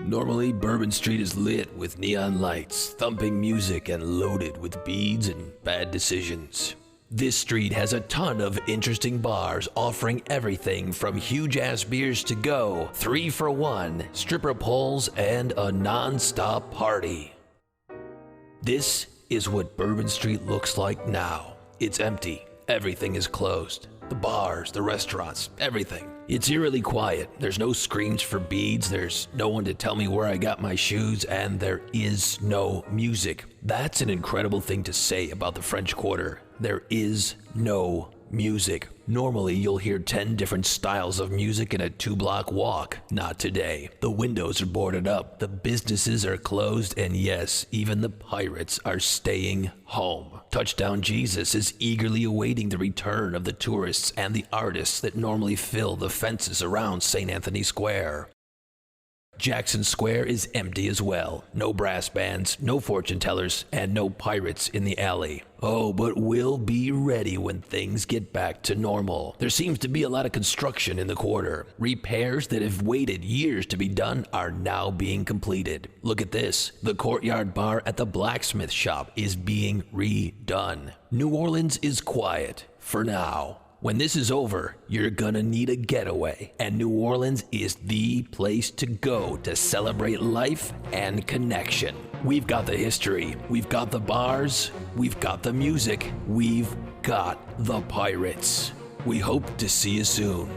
Normally, Bourbon Street is lit with neon lights, thumping music, and loaded with beads and bad decisions. This street has a ton of interesting bars offering everything from huge-ass beers to go, 3 for 1, stripper poles, and a non-stop party. This is what Bourbon Street looks like now. It's empty. Everything is closed. The bars, the restaurants, everything. It's eerily quiet. There's no screams for beads, there's no one to tell me where I got my shoes, and there is no music. That's an incredible thing to say about the French Quarter. There is no music. Normally, you'll hear 10 different styles of music in a 2-block walk. Not today. The windows are boarded up, the businesses are closed, and yes, even the pirates are staying home. Touchdown Jesus is eagerly awaiting the return of the tourists and the artists that normally fill the fences around St. Anthony Square. Jackson Square is empty as well. No brass bands, no fortune tellers, and no pirates in the alley. Oh, but we'll be ready when things get back to normal. There seems to be a lot of construction in the quarter. Repairs that have waited years to be done are now being completed. Look at this. The Courtyard Bar at the blacksmith shop is being redone. New Orleans is quiet for now. When this is over, you're gonna need a getaway, and New Orleans is the place to go to celebrate life and connection. We've got the history, we've got the bars, we've got the music, we've got the pirates. We hope to see you soon.